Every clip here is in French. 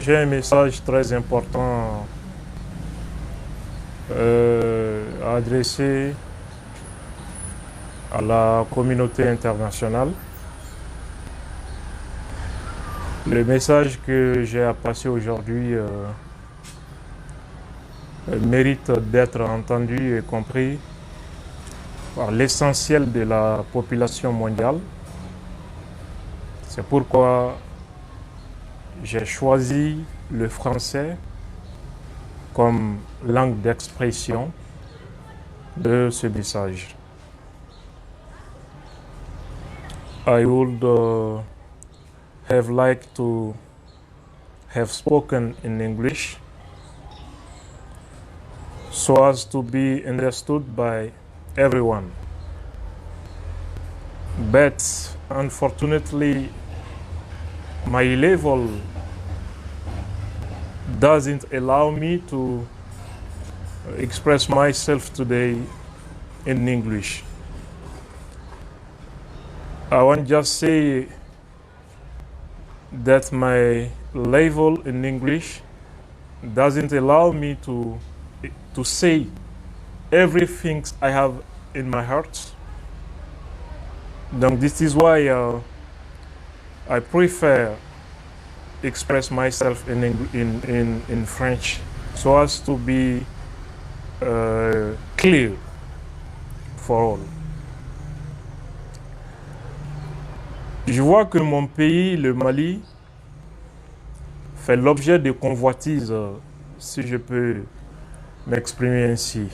J'ai un message très important à adresser à la communauté internationale. Le message que j'ai à passer aujourd'hui mérite d'être entendu et compris par l'essentiel de la population mondiale. C'est pourquoi j'ai choisi le français comme langue d'expression de ce message. I would have liked to have spoken in English so as to be understood by everyone. But unfortunately, my level doesn't allow me to express myself today in English. I want to just say that my level in English doesn't allow me to say everything I have in my heart. Donc, this is why I prefer express myself in French so as to be clear for all. Je vois que mon pays, le Mali, fait l'objet de convoitises, si je peux m'exprimer ainsi.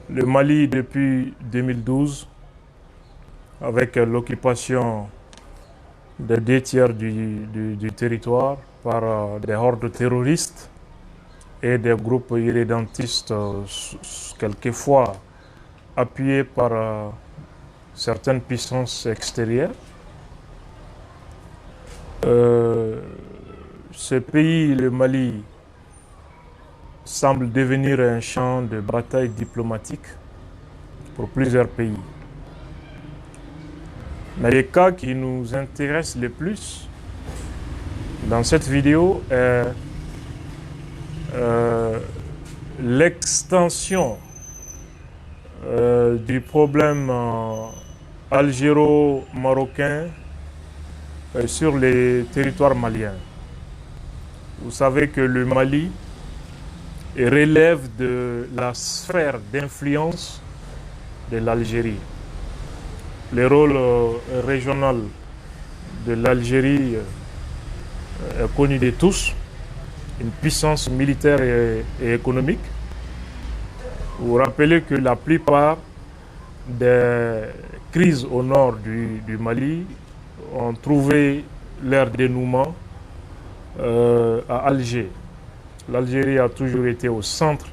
Le Mali, depuis 2012, avec l'occupation de 2 tiers du territoire par des hordes terroristes et des groupes irrédentistes, quelquefois appuyés par certaines puissances extérieures. Ce pays, le Mali, semble devenir un champ de bataille diplomatique pour plusieurs pays. Mais le cas qui nous intéresse le plus dans cette vidéo est l'extension du problème algéro-marocain sur les territoires maliens. Vous savez que le Mali relève de la sphère d'influence de l'Algérie. Le rôle régional de l'Algérie est connu de tous, une puissance militaire et économique. Vous vous rappelez que la plupart des crises au nord du Mali ont trouvé leur dénouement à Alger. L'Algérie a toujours été au centre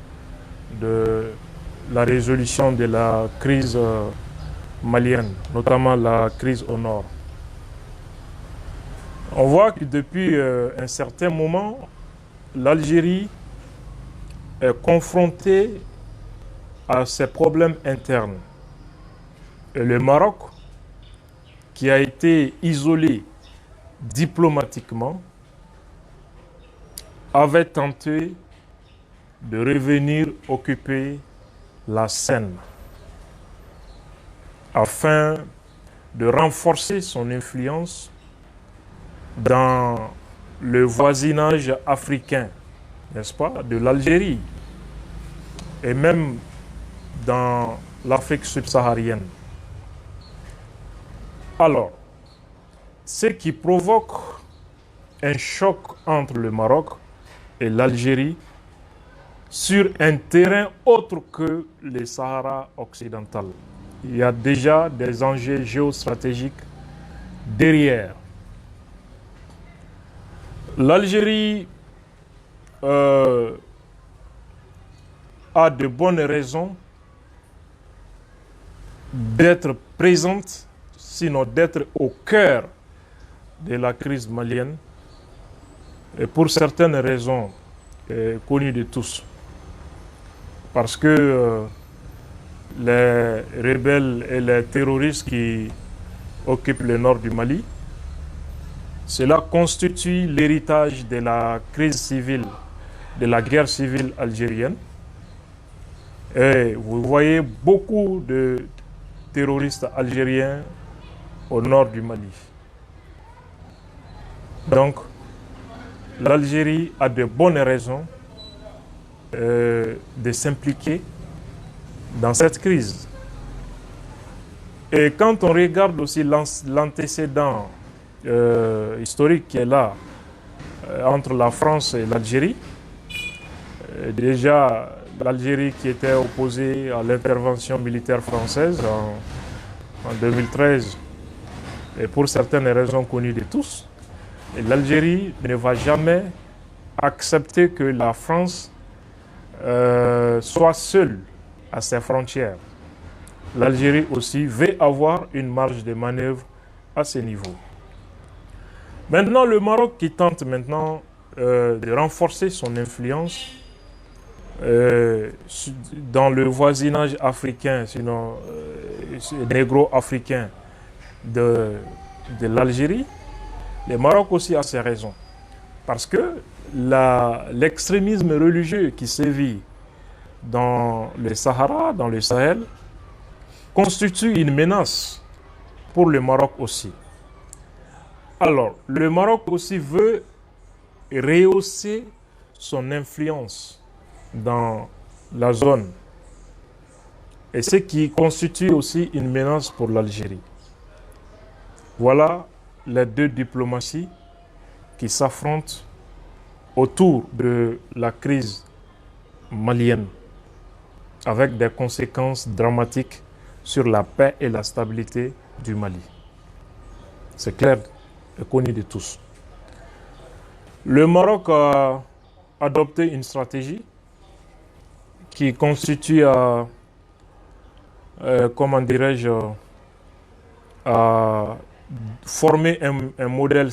de la résolution de la crise malienne, notamment la crise au nord. On voit que depuis un certain moment, l'Algérie est confrontée à ses problèmes internes. Et le Maroc, qui a été isolé diplomatiquement, avait tenté de revenir occuper la scène afin de renforcer son influence dans le voisinage africain, n'est-ce pas, de l'Algérie et même dans l'Afrique subsaharienne. Alors, ce qui provoque un choc entre le Maroc et l'Algérie sur un terrain autre que le Sahara occidental. Il y a déjà des enjeux géostratégiques derrière. L'Algérie a de bonnes raisons d'être présente, sinon d'être au cœur de la crise malienne, et pour certaines raisons connues de tous. Parce que les rebelles et les terroristes qui occupent le nord du Mali Cela constitue l'héritage de la crise civile, de la guerre civile algérienne. Et vous voyez beaucoup de terroristes algériens au nord du Mali. Donc, l'Algérie a de bonnes raisons de s'impliquer dans cette crise. Et quand on regarde aussi l'antécédent historique qui est là entre la France et l'Algérie, déjà l'Algérie qui était opposée à l'intervention militaire française en 2013, et pour certaines raisons connues de tous, l'Algérie ne va jamais accepter que la France soit seule à ses frontières. L'Algérie aussi veut avoir une marge de manœuvre à ce niveau. Maintenant, le Maroc qui tente maintenant de renforcer son influence dans le voisinage africain, sinon négro-africain de l'Algérie, le Maroc aussi a ses raisons. Parce que l'extrémisme religieux qui sévit dans le Sahara, dans le Sahel, constitue une menace pour le Maroc aussi. Alors, le Maroc aussi veut rehausser son influence dans la zone, et ce qui constitue aussi une menace pour l'Algérie. Voilà les deux diplomaties qui s'affrontent autour de la crise malienne, avec des conséquences dramatiques sur la paix et la stabilité du Mali. C'est clair et connu de tous. Le Maroc a adopté une stratégie qui constitue, comment dirais-je, à former un modèle